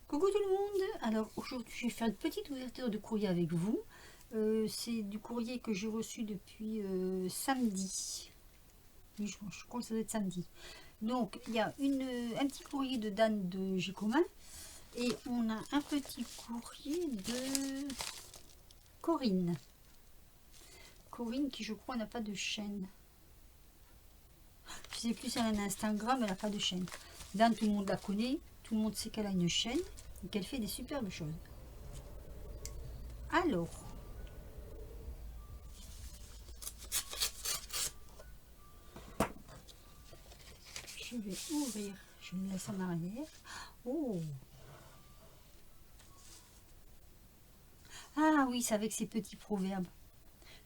Coucou tout le monde. Alors aujourd'hui je vais faire une petite ouverture de courrier avec vous. C'est du courrier que j'ai reçu depuis samedi. Oui, je crois que ça doit être samedi. Donc il y a un petit courrier de Dan de Gécomin et on a un petit courrier de Corinne. Corinne qui je crois n'a pas de chaîne. Je sais plus si elle a un Instagram, elle n'a pas de chaîne. Dan, tout le monde la connaît, tout le monde sait qu'elle a une chaîne et qu'elle fait des superbes choses. Alors, je vais ouvrir, je me laisse en arrière. Oh! Ah oui, c'est avec ces petits proverbes.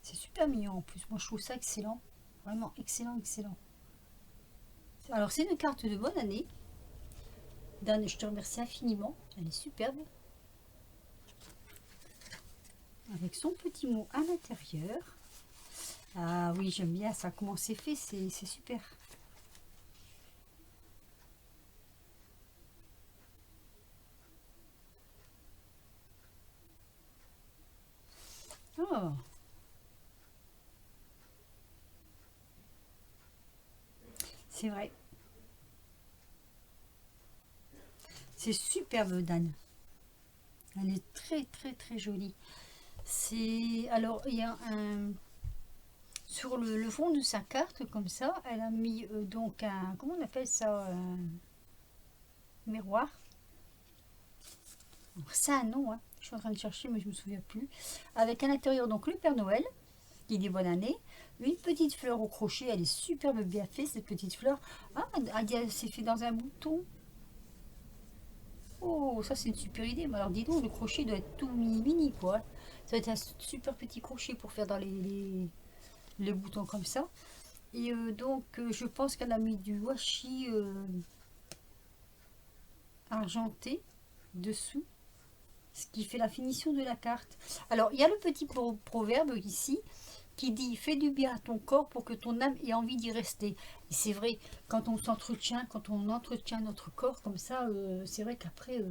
C'est super mignon en plus. Moi, je trouve ça excellent. Vraiment excellent, excellent. Alors, c'est une carte de bonne année. Dan, je te remercie infiniment. Elle est superbe. Avec son petit mot à l'intérieur. Ah oui, j'aime bien ça. Comment c'est fait, c'est super. Oh! C'est vrai. C'est superbe, Dan. Elle est très, très, très jolie. C'est... Alors, il y a un... Sur le fond de sa carte, comme ça, elle a mis donc un... Comment on appelle ça miroir. C'est un nom, hein. Je suis en train de chercher, mais je me souviens plus. Avec à l'intérieur, donc, le Père Noël, qui dit bonne année. Une petite fleur au crochet, elle est superbe bien faite, cette petite fleur. Ah, c'est fait dans un bouton. Oh, ça c'est une super idée. Mais alors dis donc, le crochet doit être tout mini mini quoi. Ça va être un super petit crochet pour faire dans les boutons comme ça. Et donc je pense qu'elle a mis du washi argenté dessous, ce qui fait la finition de la carte. Alors il y a le petit proverbe ici qui dit fais du bien à ton corps pour que ton âme ait envie d'y rester. Et c'est vrai, quand on s'entretient, quand on entretient notre corps comme ça, c'est vrai qu'après,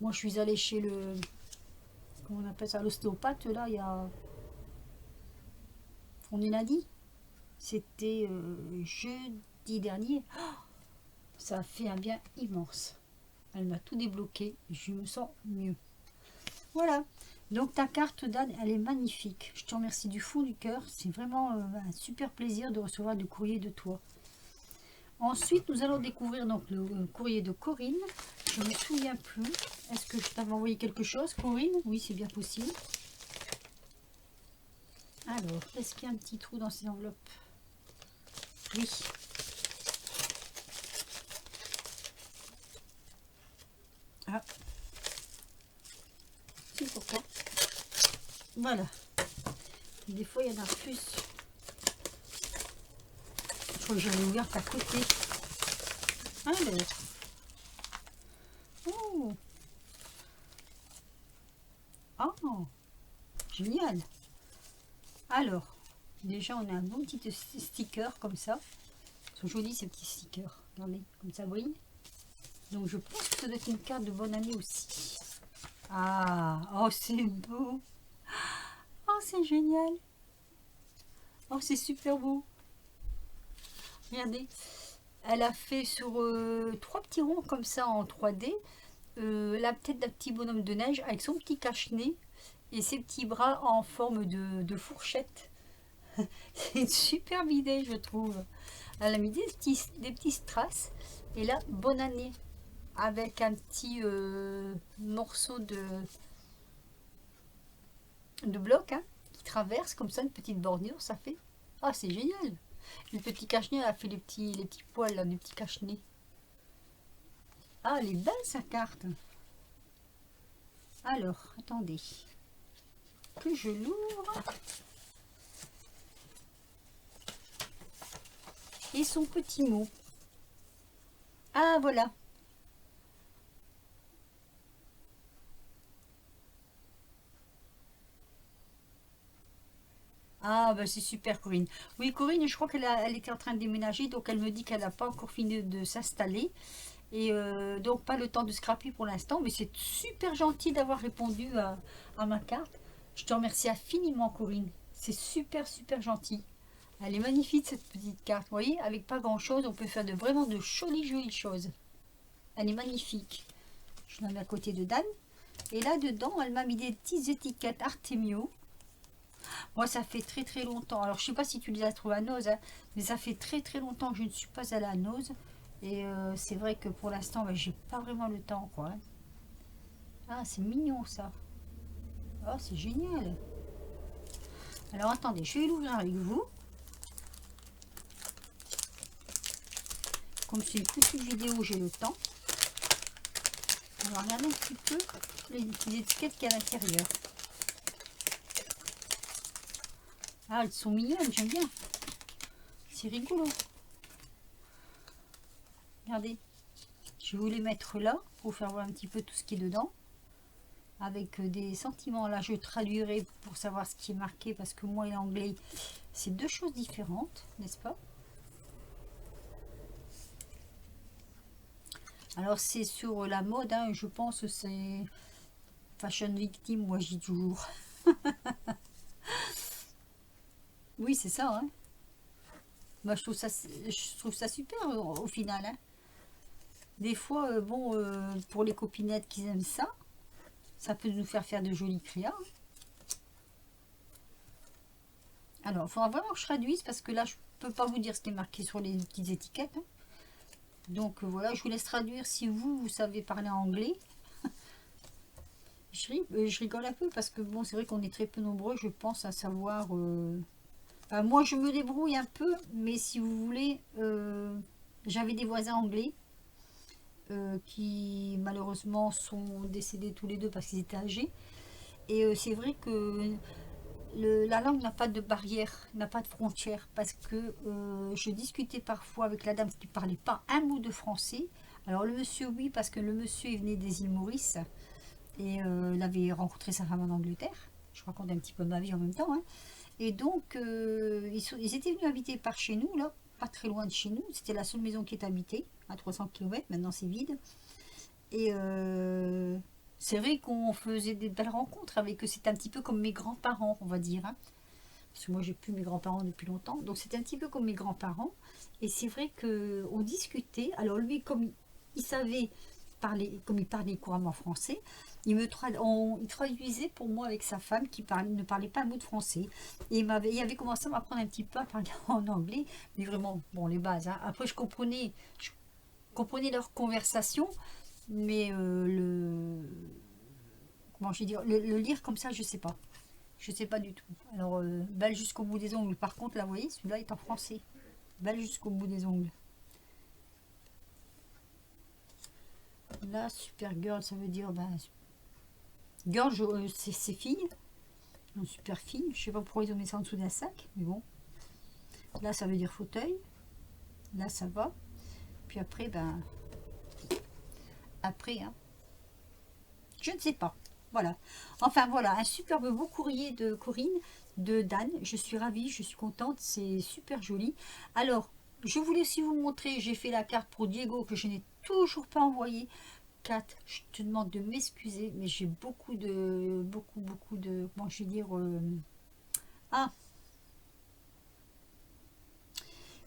moi je suis allée chez le, comment on appelle ça, l'ostéopathe là, il y a, on est lundi, c'était jeudi dernier. Ça a fait un bien immense. Elle m'a tout débloqué, je me sens mieux. Voilà. Donc ta carte Dan, elle est magnifique. Je te remercie du fond du cœur. C'est vraiment un super plaisir de recevoir du courrier de toi. Ensuite, nous allons découvrir donc le courrier de Corinne. Je ne me souviens plus. Est-ce que je t'avais envoyé quelque chose, Corinne? Oui, c'est bien possible. Alors, est-ce qu'il y a un petit trou dans ces enveloppes? Oui. Ah. C'est pourquoi. Voilà. Des fois, il y en a plus. Je crois que j'avais ouvert à côté. Alors. Oh. Oh. Génial. Alors, déjà, on a un bon petit sticker comme ça. Ils sont jolis ces petits stickers. Regardez, comme ça brille. Donc, je pense que ça doit être une carte de bonne année aussi. Ah, oh, c'est beau. Oh, c'est génial. Oh, c'est super beau. Regardez. Elle a fait sur trois petits ronds comme ça en 3D. La tête d'un petit bonhomme de neige avec son petit cache-nez et ses petits bras en forme de fourchette. C'est une superbe idée, je trouve. Elle a mis des petits strass. Et là, bonne année. Avec un petit morceau de bloc hein, qui traverse comme ça, une petite bordure, ça fait. Ah, c'est génial. Le petit cache-nez a fait les petits poils, là, des petits cache-nez. Ah, elle est belle sa carte. Alors, attendez. Que je l'ouvre. Et son petit mot. Ah, voilà. Ah, bah c'est super, Corinne. Oui, Corinne, je crois elle était en train de déménager, donc elle me dit qu'elle n'a pas encore fini de s'installer. Et donc pas le temps de scraper pour l'instant, mais c'est super gentil d'avoir répondu à ma carte. Je te remercie infiniment, Corinne. C'est super super gentil. Elle est magnifique cette petite carte. Vous voyez, avec pas grand chose, on peut faire vraiment de jolies jolies choses. Elle est magnifique. Je la mets à côté de Dan. Et là dedans, elle m'a mis des petites étiquettes Artemio. Moi, ça fait très très longtemps. Alors, je sais pas si tu les as trouvées à Nose, hein, mais ça fait très très longtemps que je ne suis pas allée à Nose. Et c'est vrai que pour l'instant, bah, j'ai pas vraiment le temps, quoi. Ah, c'est mignon ça. Oh, c'est génial. Alors, attendez, je vais l'ouvrir avec vous. Comme c'est une petite vidéo, j'ai le temps. On va regarder un petit peu les étiquettes qu'il y a à l'intérieur. Ah, elles sont mignonnes, j'aime bien. C'est rigolo. Regardez. Je vais vous les mettre là pour faire voir un petit peu tout ce qui est dedans. Avec des sentiments. Là, je traduirai pour savoir ce qui est marqué parce que moi et l'anglais, c'est deux choses différentes, n'est-ce pas? Alors, c'est sur la mode, hein, je pense que c'est fashion victime, moi je dis toujours. Oui, c'est ça, hein. Moi, je trouve ça super au final, hein. Des fois, bon, pour les copinettes qui aiment ça, ça peut nous faire de jolis créas, hein. Alors, il faudra vraiment que je traduise parce que là, je peux pas vous dire ce qui est marqué sur les petites étiquettes, hein. Donc voilà, je vous laisse traduire si vous savez parler anglais. Je rigole un peu parce que bon, c'est vrai qu'on est très peu nombreux, je pense, à savoir. Moi, je me débrouille un peu, mais si vous voulez, j'avais des voisins anglais qui malheureusement sont décédés tous les deux parce qu'ils étaient âgés. Et c'est vrai que la langue n'a pas de barrière, n'a pas de frontière, parce que je discutais parfois avec la dame qui ne parlait pas un mot de français. Alors le monsieur, oui, parce que le monsieur il venait des îles Maurice et il avait rencontré sa femme en Angleterre. Je raconte un petit peu ma vie en même temps, hein. Et donc ils étaient venus habiter par chez nous, là, pas très loin de chez nous. C'était la seule maison qui est habitée, à 300 km, maintenant c'est vide. Et c'est vrai qu'on faisait des belles rencontres avec eux. C'était un petit peu comme mes grands-parents, on va dire, hein. Parce que moi, j'ai plus mes grands-parents depuis longtemps. Donc, c'était un petit peu comme mes grands-parents. Et c'est vrai qu'on discutait. Alors, lui, comme il savait parler, comme il parlait couramment français, il traduisait pour moi avec sa femme qui ne parlait pas un mot de français. Et il avait commencé à m'apprendre un petit peu à parler en anglais. Mais vraiment, bon, les bases, hein. Après, je comprenais leur conversation. Mais comment je vais dire, le lire comme ça, je sais pas. Je sais pas du tout. Alors, Balle jusqu'au bout des ongles. Par contre, là, vous voyez, celui-là est en français. Balle jusqu'au bout des ongles. Là, super girl, ça veut dire, ben, girl, c'est fille. Une super fille. Je sais pas pourquoi ils ont mis ça en dessous d'un sac, mais bon. Là, ça veut dire fauteuil. Là, ça va. Puis après, ben, après, hein, je ne sais pas. Voilà. Enfin voilà, un superbe beau courrier de Corinne, de Dan. Je suis ravie, je suis contente, c'est super joli. Alors, je voulais aussi vous montrer, j'ai fait la carte pour Diego que je n'ai toujours pas envoyée. Kat, je te demande de m'excuser, mais j'ai beaucoup de, comment je vais dire, ah,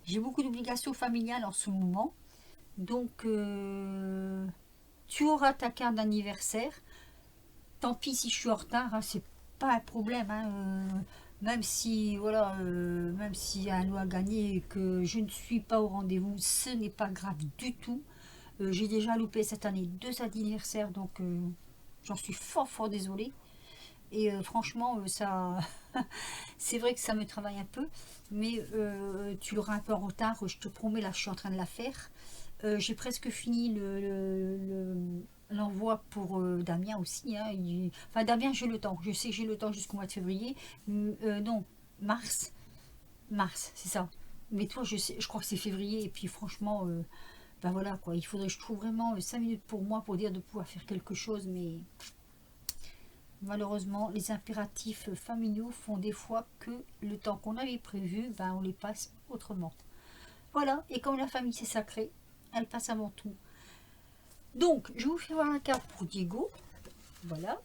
j'ai beaucoup d'obligations familiales en ce moment. Donc, tu auras ta carte d'anniversaire. Tant pis si je suis en retard, hein, c'est pas un problème, hein, même si voilà, même s'il y a un lot à gagner et que je ne suis pas au rendez-vous, ce n'est pas grave du tout. J'ai déjà loupé cette année 2 anniversaires, donc j'en suis fort désolée. Et franchement, ça, c'est vrai que ça me travaille un peu, mais tu l'auras un peu en retard. Je te promets, là, je suis en train de la faire. J'ai presque fini l'envoi pour Damien aussi, hein. Enfin, Damien, j'ai le temps. Je sais que j'ai le temps jusqu'au mois de février. Non, mars. Mars, c'est ça. Mais toi, je crois que c'est février. Et puis, franchement, ben voilà, quoi. Il faudrait que je trouve vraiment 5 minutes pour moi pour dire de pouvoir faire quelque chose. Mais malheureusement, les impératifs familiaux font des fois que le temps qu'on avait prévu, ben, on les passe autrement. Voilà. Et comme la famille, c'est sacré, elle passe avant tout. Donc, je vous fais voir la carte pour Diego. Voilà.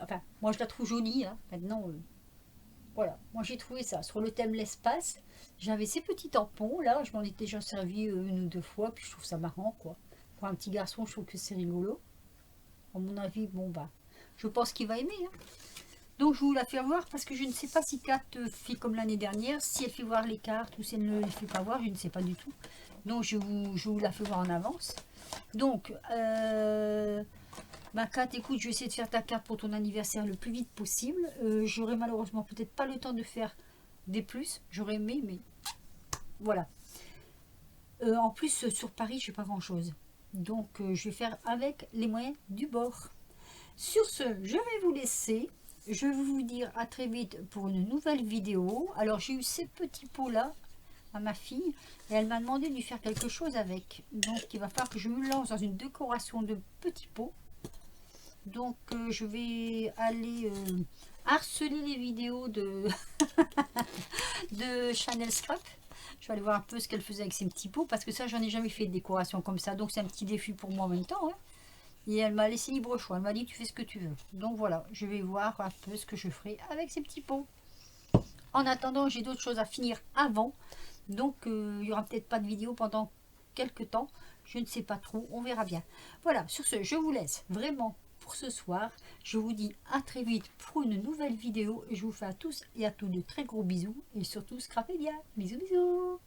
Enfin, moi je la trouve jolie. Hein. Maintenant, voilà. Moi j'ai trouvé ça. Sur le thème l'espace, j'avais ces petits tampons. Là, je m'en ai déjà servi une ou deux fois. Puis je trouve ça marrant, quoi. Pour un petit garçon, je trouve que c'est rigolo. À mon avis, bon, bah, je pense qu'il va aimer. Hein. Donc, je vous la fais voir parce que je ne sais pas si Kat fait comme l'année dernière. Si elle fait voir les cartes ou si elle ne les fait pas voir, je ne sais pas du tout. Donc, je vous la fais voir en avance. Donc, ma Kat, écoute, je vais essayer de faire ta carte pour ton anniversaire le plus vite possible. J'aurai malheureusement peut-être pas le temps de faire des plus. J'aurais aimé, mais voilà. En plus, sur Paris, je n'ai pas grand-chose. Donc, je vais faire avec les moyens du bord. Sur ce, je vais vous laisser. Je vais vous dire à très vite pour une nouvelle vidéo. Alors, j'ai eu ces petits pots-là à ma fille et elle m'a demandé de lui faire quelque chose avec. Donc, il va falloir que je me lance dans une décoration de petits pots. Donc, je vais aller harceler les vidéos de, de Chanel Scrap. Je vais aller voir un peu ce qu'elle faisait avec ses petits pots parce que ça, j'en ai jamais fait de décoration comme ça. Donc, c'est un petit défi pour moi en même temps. Hein. Et elle m'a laissé libre choix. Elle m'a dit, tu fais ce que tu veux. Donc, voilà, je vais voir un peu ce que je ferai avec ces petits pots. En attendant, j'ai d'autres choses à finir avant. Donc, il n'y aura peut-être pas de vidéo pendant quelques temps. Je ne sais pas trop, on verra bien. Voilà, sur ce, je vous laisse vraiment pour ce soir. Je vous dis à très vite pour une nouvelle vidéo. Je vous fais à tous et à toutes de très gros bisous. Et surtout, scrapez bien. Bisous, bisous.